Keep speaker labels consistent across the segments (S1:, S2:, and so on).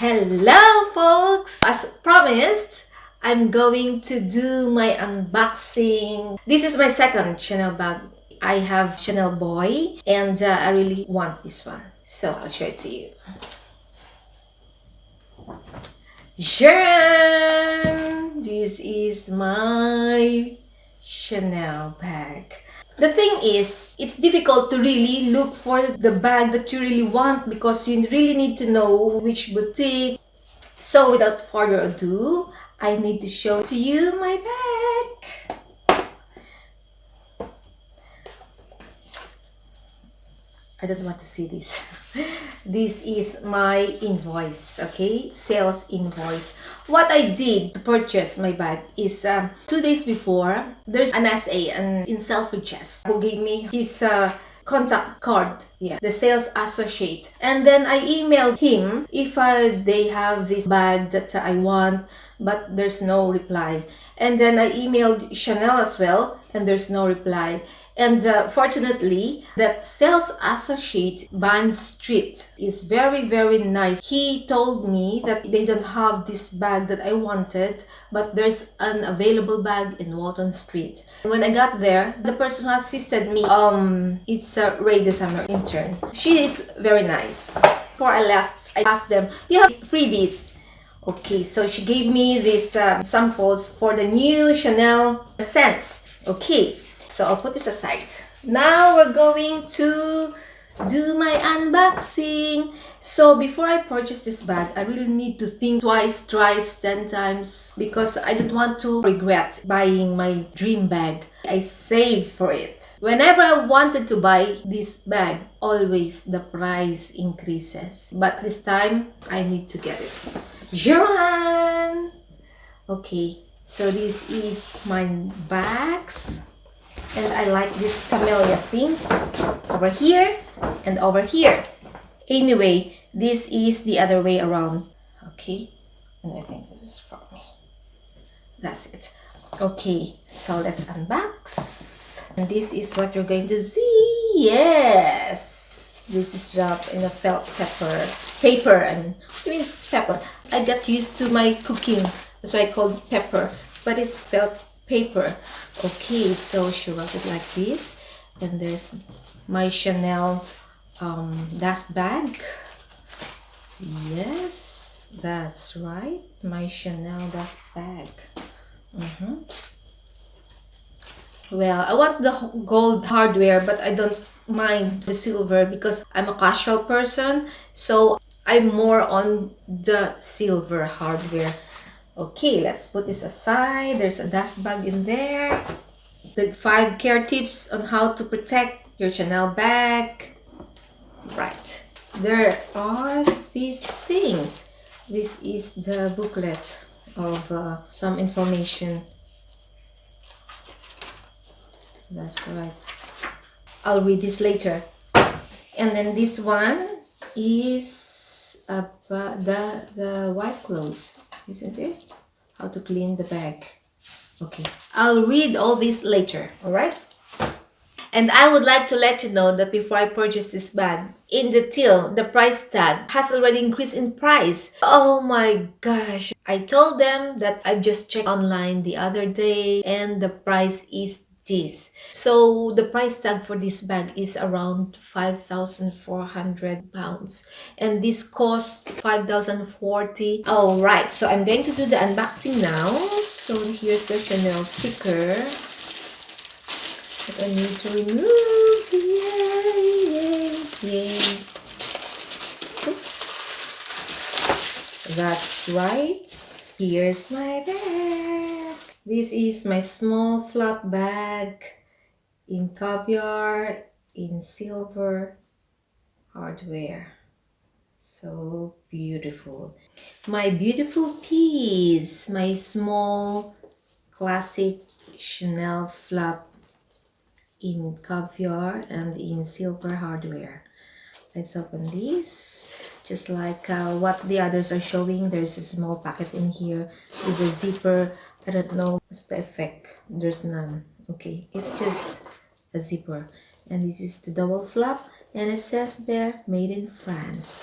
S1: Hello folks! As promised, I'm going to do my unboxing. This is my second Chanel bag. I have Chanel Boy and I really want this one. So I'll show it to you. Sharon! This is my Chanel bag. The thing is, it's difficult to really look for the bag that you really want because you really need to know which boutique. So without further ado, I need to show to you my bag. I don't want to see this. This is my invoice, okay? Sales invoice. What I did to purchase my bag is 2 days before, there's an SA, in Selfridges, who gave me his contact card, the sales associate. And then I emailed him if they have this bag that I want, but there's no reply. And then I emailed Chanel as well, and there's no reply. And fortunately, that sales associate, Bond Street, is very, very nice. He told me that they don't have this bag that I wanted, but there's an available bag in Walton Street. When I got there, the person who assisted me, it's Ray, the summer intern. She is very nice. Before I left, I asked them, "You have freebies?" Okay, so she gave me these samples for the new Chanel scents. Okay. So I'll put this aside. Now we're going to do my unboxing. So before I purchase this bag, I really need to think twice, thrice, 10 times because I don't want to regret buying my dream bag. I save for it. Whenever I wanted to buy this bag, always the price increases. But this time, I need to get it. Joran! Okay, so this is my bags. And I like these camellia things over here and over here. Anyway, this is the other way around. Okay, and I think this is for me. That's it. Okay, so let's unbox. And this is what you're going to see. Yes! This is wrapped in a felt paper. I mean pepper. I got used to my cooking. That's why I called pepper. But it's felt paper. Okay, so she wrapped it like this, and there's my Chanel dust bag. Yes, that's right, my Chanel dust bag. Well, I want the gold hardware, but I don't mind the silver because I'm a casual person, so I'm more on the silver hardware. Okay, let's put this aside. There's a dust bag in there. The 5 care tips on how to protect your Chanel bag. Right. There are these things. This is the booklet of some information. That's right. I'll read this later. And then this one is about the white clothes. Isn't it? How to clean the bag. Okay, I'll read all this later, alright? And I would like to let you know that before I purchase this bag, in the till, the price tag has already increased in price. Oh my gosh. I told them that I've just checked online the other day and the price is this. So the price tag for this bag is around 5,400 pounds and this cost 5,040. All right, so I'm going to do the unboxing now. So here's the Chanel sticker that I need to remove. Yay. Oops, that's right. Here's my bag. This is my small flap bag in caviar, in silver hardware. So beautiful. My beautiful piece, my small classic Chanel flap in caviar and in silver hardware. Let's open this. Just like what the others are showing, there's a small packet in here with a zipper. I don't know what's the effect. There's none. Okay, it's just a zipper. And this is the double flap, and it says there, made in France.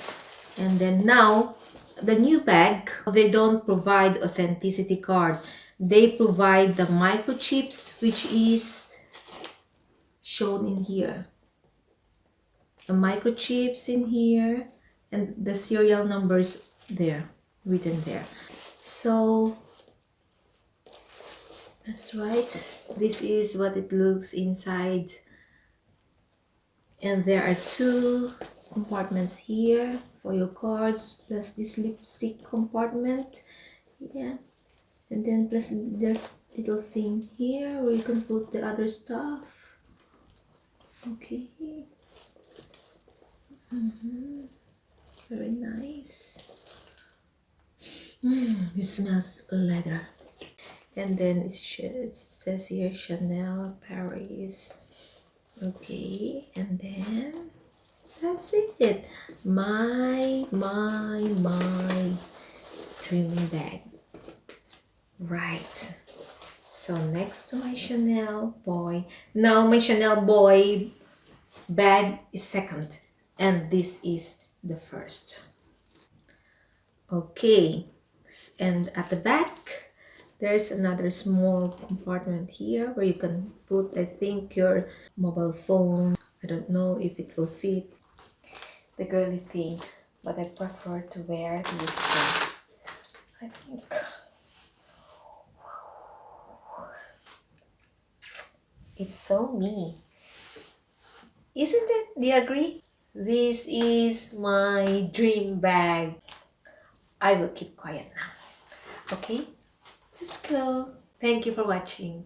S1: And then now, the new bag, they don't provide authenticity card. They provide the microchips, which is shown in here. The microchips in here and the serial numbers there, written there. So that's right. This is what it looks inside. And there are two compartments here for your cards, plus this lipstick compartment. Yeah. And then plus there's little thing here where you can put the other stuff. Okay. Very nice. It smells leather. And then it says here Chanel Paris. Okay, and then that's it. My dream bag. Right. So next to my Chanel boy. Now my Chanel boy bag is second. And this is the first. Okay. And at the back, there's another small compartment here where you can put, I think, your mobile phone. I don't know if it will fit the girly thing, but I prefer to wear this one. I think it's so me. Isn't it? Do you agree? This is my dream bag. I will keep quiet now. Okay? Let's go. Thank you for watching.